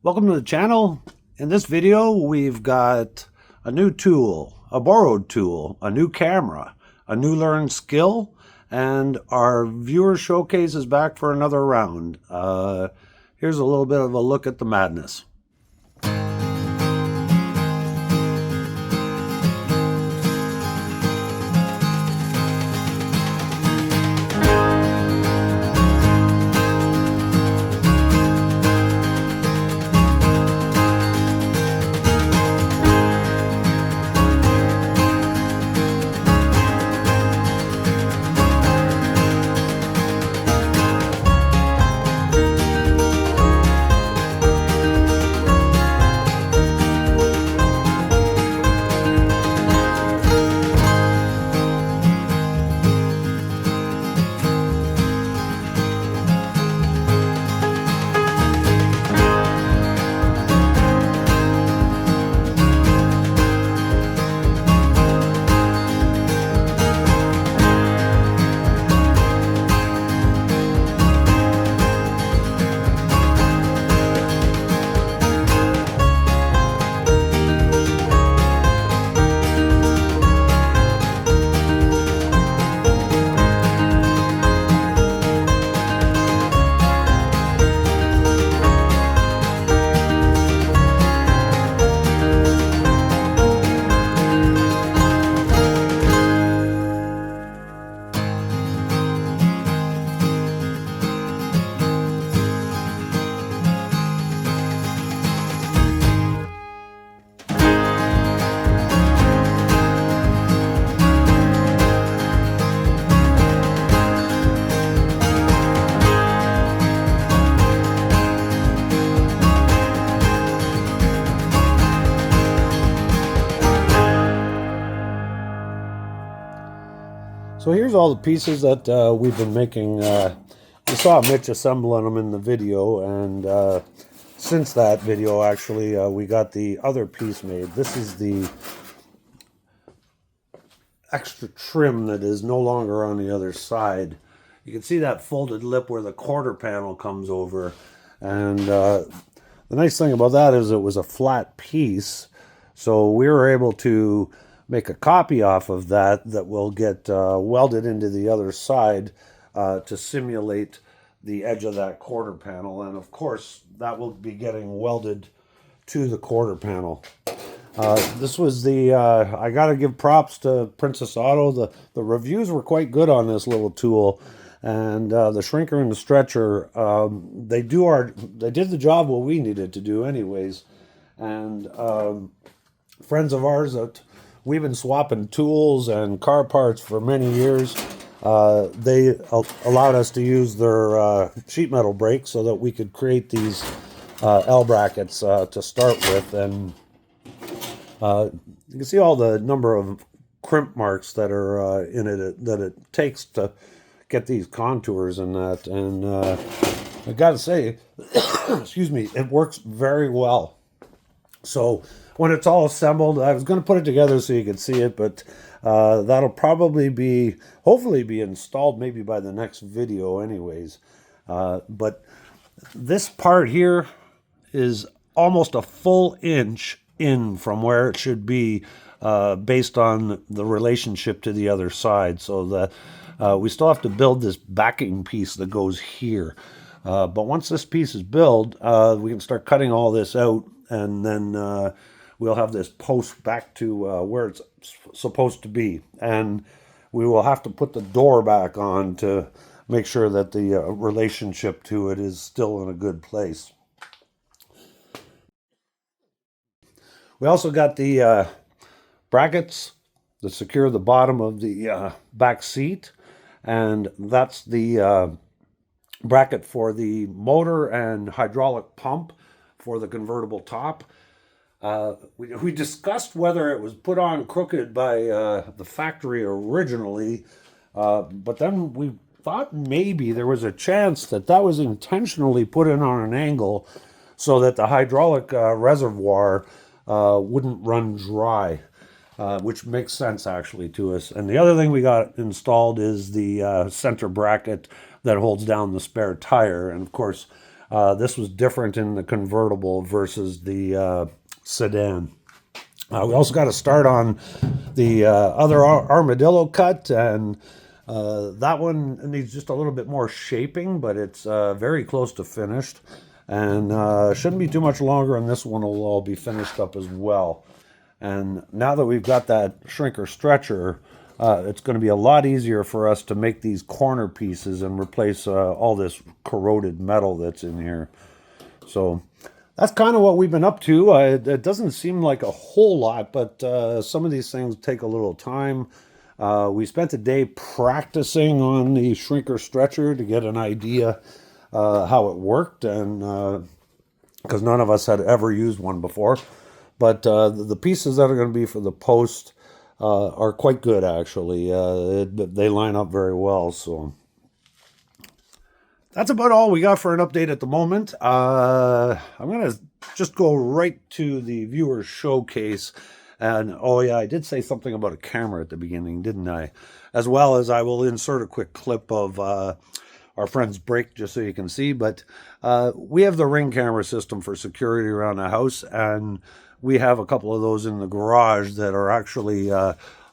Welcome to the channel. In this video, we've got a new tool, a borrowed tool, a new camera, a new learned skill, and our viewer showcase is back for another round. Here's a little bit of a look at the madness. So here's all the pieces that we've been making. You saw Mitch assembling them in the video, and since that video, actually, we got the other piece made. This is the extra trim that is no longer on the other side. You can see that folded lip where the quarter panel comes over, and the nice thing about that is it was a flat piece, so we were able to make a copy off of that will get welded into the other side to simulate the edge of that quarter panel, and of course that will be getting welded to the quarter panel. This was the I gotta give props to Princess Auto. The reviews were quite good on this little tool, and the shrinker and the stretcher, they did the job what we needed to do anyways. And friends of ours that we've been swapping tools and car parts for many years. They allowed us to use their sheet metal brakes so that we could create these L brackets to start with. And you can see all the number of crimp marks that are in it that it takes to get these contours and that. And I gotta say, excuse me, it works very well. So when it's all assembled, I was going to put it together so you could see it, but that'll probably hopefully be installed maybe by the next video anyways. But this part here is almost a full inch in from where it should be based on the relationship to the other side. So that we still have to build this backing piece that goes here. But once this piece is built, we can start cutting all this out, and then we'll have this post back to where it's supposed to be. And we will have to put the door back on to make sure that the relationship to it is still in a good place. We also got the brackets that secure the bottom of the back seat. And that's the bracket for the motor and hydraulic pump for the convertible top. We discussed whether it was put on crooked by the factory originally, but then we thought maybe there was a chance that was intentionally put in on an angle so that the hydraulic reservoir wouldn't run dry. which makes sense actually to us. And the other thing we got installed is the center bracket that holds down the spare tire. And of course, This was different in the convertible versus the sedan. We also got to start on the other armadillo cut, and that one needs just a little bit more shaping, but it's very close to finished, and shouldn't be too much longer, and this one will all be finished up as well. And now that we've got that shrinker stretcher, it's going to be a lot easier for us to make these corner pieces and replace all this corroded metal that's in here. So that's kind of what we've been up to. It doesn't seem like a whole lot, but some of these things take a little time. We spent a day practicing on the shrinker stretcher to get an idea how it worked, and because none of us had ever used one before. But the pieces that are going to be for the post are quite good, actually. They line up very well, so that's about all we got for an update at the moment. I'm going to just go right to the viewer showcase. And, oh yeah, I did say something about a camera at the beginning, didn't I? As well as I will insert a quick clip of our friend's break just so you can see. But we have the Ring camera system for security around the house, and we have a couple of those in the garage that are actually...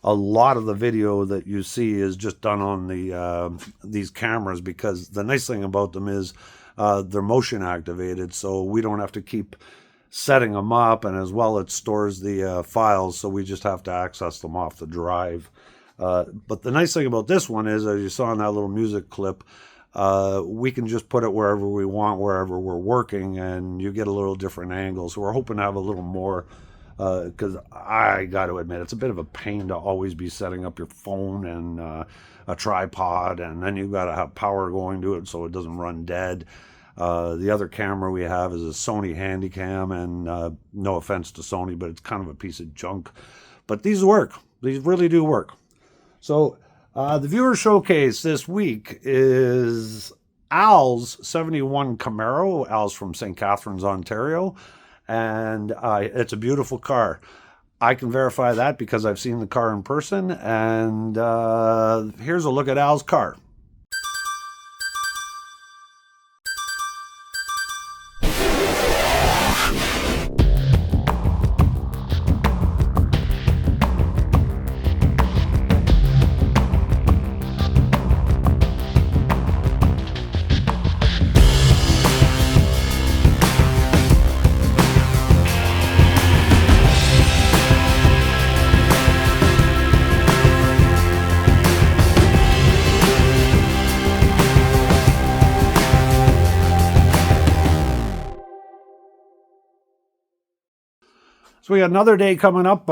a lot of the video that you see is just done on these cameras, because the nice thing about them is they're motion activated, so we don't have to keep setting them up, and as well it stores the files, so we just have to access them off the drive. But the nice thing about this one is, as you saw in that little music clip, we can just put it wherever we want, wherever we're working, and you get a little different angle. So we're hoping to have a little more, because I got to admit, it's a bit of a pain to always be setting up your phone and a tripod, and then you've got to have power going to it so it doesn't run dead. The other camera we have is a Sony Handycam, and no offense to Sony, but it's kind of a piece of junk. But these work. These really do work. So the viewer showcase this week is Al's 71 Camaro. Al's from St. Catharines, Ontario. And it's a beautiful car. I can verify that because I've seen the car in person. And here's a look at Al's car. So we got another day coming up,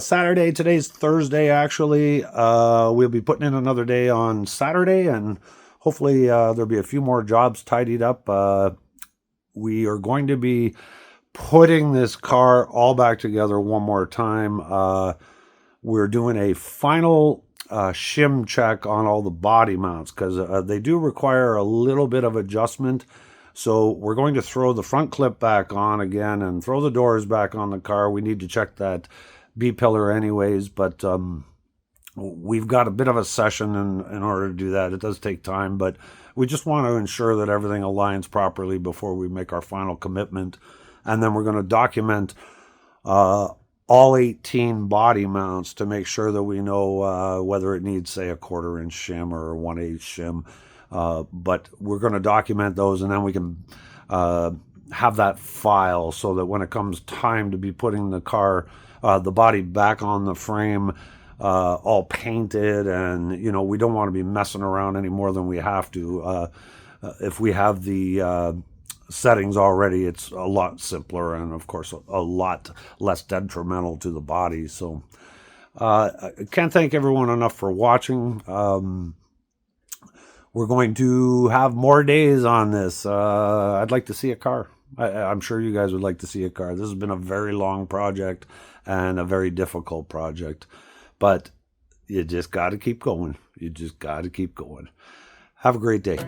Saturday. Today's Thursday, actually. We'll be putting in another day on Saturday, and hopefully there'll be a few more jobs tidied up. We are going to be putting this car all back together one more time. We're doing a final shim check on all the body mounts, because they do require a little bit of adjustment. So we're going to throw the front clip back on again and throw the doors back on the car. We need to check that B-pillar anyways, but we've got a bit of a session in order to do that. It does take time, but we just want to ensure that everything aligns properly before we make our final commitment. And then we're going to document all 18 body mounts to make sure that we know whether it needs, say, a 1/4 inch shim or a 1/8 shim. But we're going to document those, and then we can have that file so that when it comes time to be putting the car, the body back on the frame, all painted, and, you know, we don't want to be messing around any more than we have to. If we have the settings already, it's a lot simpler and, of course, a lot less detrimental to the body. So I can't thank everyone enough for watching. We're going to have more days on this. I'd like to see a car. I'm sure you guys would like to see a car. This has been a very long project and a very difficult project. But you just got to keep going. You just got to keep going. Have a great day.